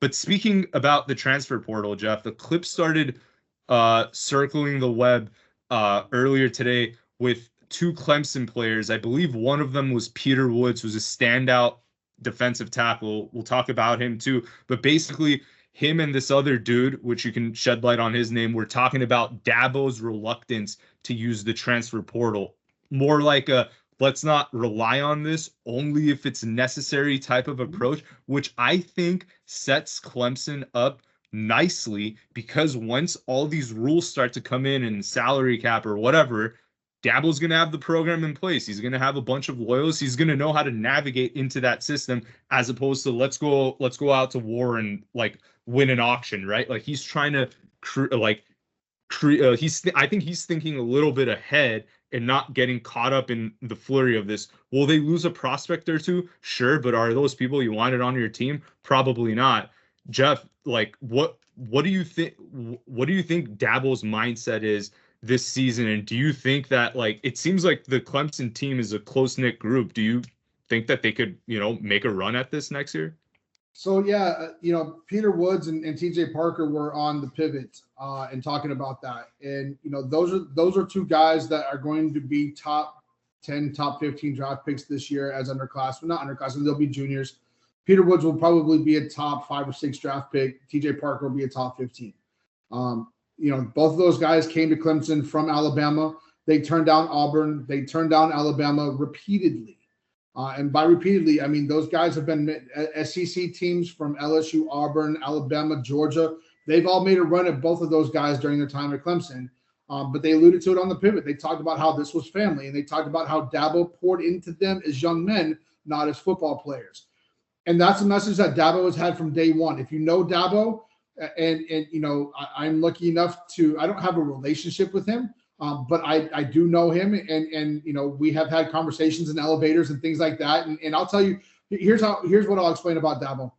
But speaking about the transfer portal, Jeff, the clip started circling the web earlier today with two Clemson players. I believe one of them was Peter Woods, who's a standout defensive tackle. We'll talk about him too. But basically, him and this other dude, which you can shed light on his name, we're talking about Dabo's reluctance to use the transfer portal. More like a let's not rely on this only if it's necessary type of approach, which I think sets Clemson up nicely because once all these rules start to come in and salary cap or whatever, Dabo's going to have the program in place. He's going to have a bunch of loyalists. He's going to know how to navigate into that system as opposed to let's go out to war and like win an auction, right? Like he's trying to I think he's thinking a little bit ahead and not getting caught up in the flurry of this. Will they lose a prospect or two? Sure, but are those people you wanted on your team? Probably not. Jeff, like what do you think Dabo's mindset is this season, and do you think that, like, it seems like the Clemson team is a close-knit group. Do you think that they could, make a run at this next year? So, yeah, Peter Woods and TJ Parker were on the pivot and talking about that. And, those are two guys that are going to be top 10, top 15 draft picks this year as underclassmen. Not underclassmen, they'll be juniors. Peter Woods will probably be a top 5 or 6 draft pick. TJ Parker will be a top 15. Both of those guys came to Clemson from Alabama. They turned down Auburn. They turned down Alabama repeatedly. And by repeatedly, I mean those guys have been SEC teams from LSU, Auburn, Alabama, Georgia. They've all made a run at both of those guys during their time at Clemson. But they alluded to it on the pivot. They talked about how this was family, and they talked about how Dabo poured into them as young men, not as football players. And that's a message that Dabo has had from day one. If you know Dabo, and I'm lucky enough I don't have a relationship with him, but I do know him, and we have had conversations in elevators and things like that. And I'll tell you, here's what I'll explain about Dabo.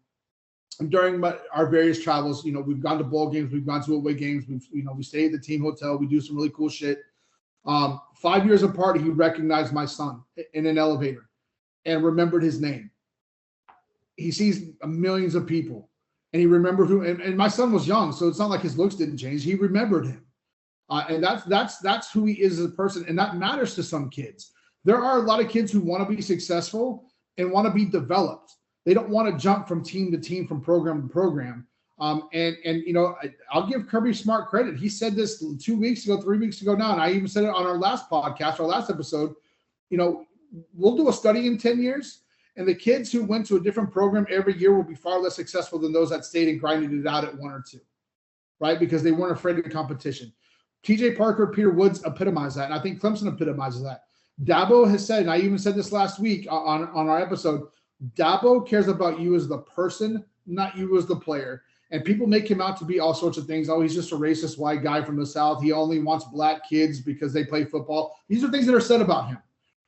During our various travels, we've gone to bowl games, we've gone to away games, we stay at the team hotel, we do some really cool shit. 5 years apart, he recognized my son in an elevator and remembered his name. He sees millions of people, and he remembered who. And my son was young, so it's not like his looks didn't change. He remembered him. And that's who he is as a person, and that matters to some kids. There are a lot of kids who want to be successful and want to be developed. They don't want to jump from team to team, from program to program. I'll give Kirby Smart credit. He said this 2 weeks ago, 3 weeks ago now, and I even said it on our last podcast, our last episode. We'll do a study in 10 years, and the kids who went to a different program every year will be far less successful than those that stayed and grinded it out at 1 or 2, right? Because they weren't afraid of the competition. TJ Parker, Peter Woods epitomize that, and I think Clemson epitomizes that. Dabo has said, and I even said this last week on our episode, Dabo cares about you as the person, not you as the player. And people make him out to be all sorts of things. Oh, he's just a racist white guy from the South. He only wants black kids because they play football. These are things that are said about him,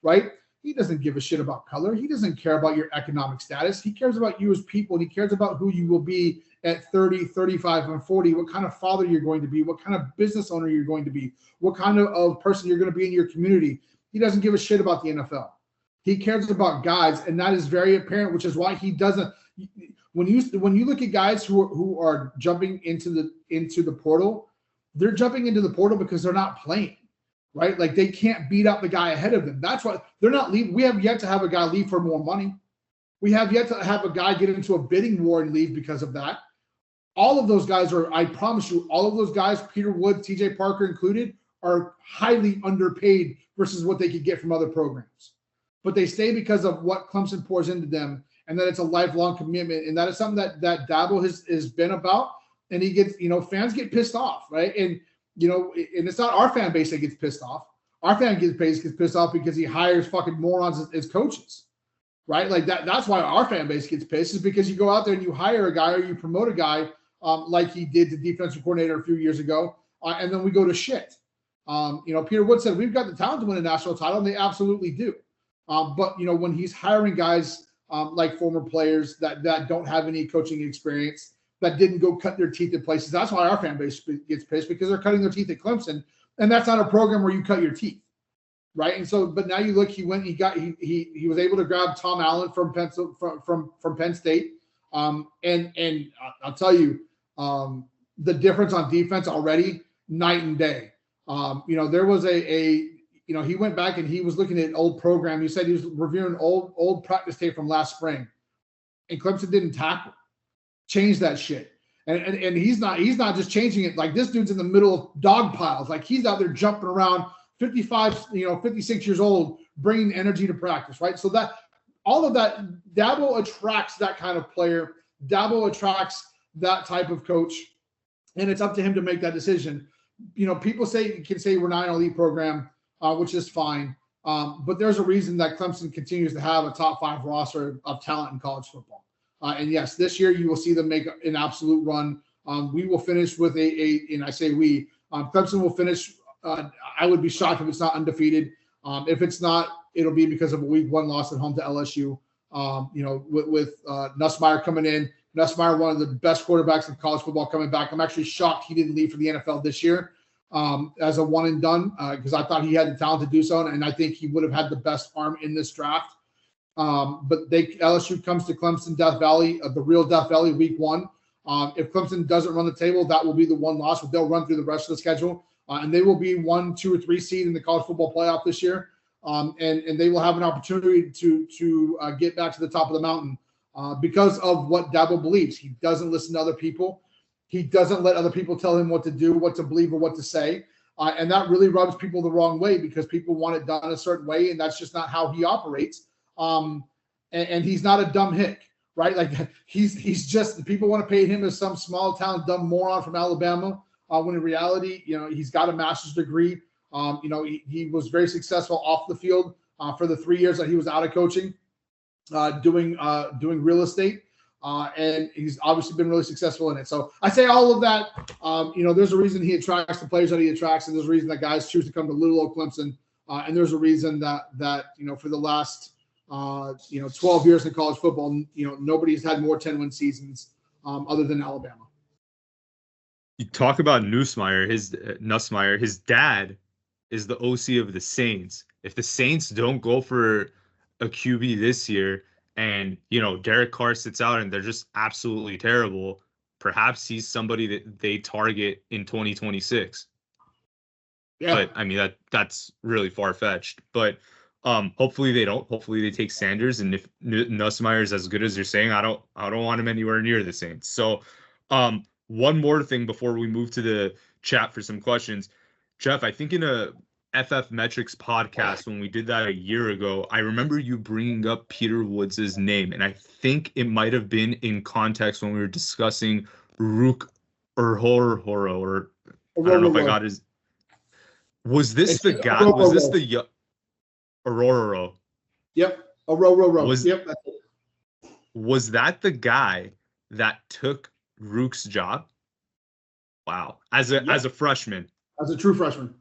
right? He doesn't give a shit about color. He doesn't care about your economic status. He cares about you as people, and he cares about who you will be at 30, 35, and 40, what kind of father you're going to be, what kind of business owner you're going to be, what kind of person you're going to be in your community. He doesn't give a shit about the NFL. He cares about guys, and that is very apparent, which is why he doesn't. When you look at guys who are jumping into the portal, they're jumping into the portal because they're not playing, right? Like they can't beat up the guy ahead of them. That's why they're not leaving. We have yet to have a guy leave for more money. We have yet to have a guy get into a bidding war and leave because of that. All of those guys I promise you, all of those guys, Peter Woods, TJ Parker included, are highly underpaid versus what they could get from other programs. But they stay because of what Clemson pours into them, and that it's a lifelong commitment. And that is something that Dabo has been about. And he gets, fans get pissed off, right? And, and it's not our fan base that gets pissed off. Our fan base gets pissed off because he hires fucking morons as coaches, right? Like that's why our fan base gets pissed, is because you go out there and you hire a guy or you promote a guy like he did the defensive coordinator a few years ago, and then we go to shit. Peter Wood said, we've got the talent to win a national title, and they absolutely do. But when he's hiring guys like former players that don't have any coaching experience, that didn't go cut their teeth at places, that's why our fan base gets pissed, because they're cutting their teeth at Clemson, and that's not a program where you cut your teeth, right? And so, but now you look, he was able to grab Tom Allen from Penn State. And I'll tell you, the difference on defense already, night and day. There was he went back and he was looking at an old program. He said he was reviewing old practice tape from last spring, and Clemson didn't tackle. Change that shit. And he's not just changing it. Like, this dude's in the middle of dog piles. Like, he's out there jumping around, 55, 56 years old, bringing energy to practice, right? So that all of that, Dabo attracts that kind of player. Dabo attracts that type of coach, and it's up to him to make that decision. People can say we're not an elite program, which is fine. But there's a reason that Clemson continues to have a top 5 roster of talent in college football. And yes, this year you will see them make an absolute run. We will finish with and I say we, Clemson will finish. I would be shocked if it's not undefeated. If it's not, it'll be because of a week 1 loss at home to LSU. With Nussmeier coming in. Nussmeier, one of the best quarterbacks in college football, coming back. I'm actually shocked he didn't leave for the NFL this year as a one and done, because I thought he had the talent to do so, and I think he would have had the best arm in this draft. But LSU comes to Clemson, Death Valley, the real Death Valley, week 1. If Clemson doesn't run the table, that will be the one loss, but they'll run through the rest of the schedule, and they will be 1, 2, or 3 seed in the college football playoff this year. And they will have an opportunity to get back to the top of the mountain because of what Dabo believes. He doesn't listen to other people. He doesn't let other people tell him what to do, what to believe, or what to say. And that really rubs people the wrong way because people want it done a certain way, and that's just not how he operates. And he's not a dumb hick, right? Like, he's just, people want to paint him as some small town dumb moron from Alabama, when in reality, he's got a master's degree. He was very successful off the field for the 3 years that he was out of coaching, doing real estate. And he's obviously been really successful in it. So I say all of that, there's a reason he attracts the players that he attracts, and there's a reason that guys choose to come to little old Clemson. And there's a reason that for the last 12 years in college football, nobody's had more 10-win seasons other than Alabama. You talk about Nussmeier, his dad is the OC of the Saints. If the Saints don't go for a QB this year and, Derek Carr sits out and they're just absolutely terrible, perhaps he's somebody that they target in 2026. Yeah. But I mean, that's really far-fetched. But hopefully they don't. Hopefully they take Sanders. And if Nussmeier is as good as you're saying, I don't want him anywhere near the Saints. So one more thing before we move to the chat for some questions. Jeff, I think in a FF Metrics podcast, when we did that a year ago, I remember you bringing up Peter Woods' name. And I think it might have been in context when we were discussing Rook or Horo, or I don't know if I got his. Was this the guy? Was this the Aurora? Yep. Aurora. Yep. Was that the guy that took Rook's job? Wow. As a freshman. As a true freshman.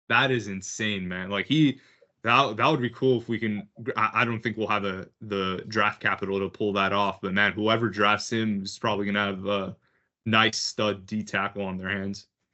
That is insane, man. Like that would be cool if we can. I don't think we'll have the draft capital to pull that off, but man, whoever drafts him is probably gonna have a nice stud D tackle on their hands.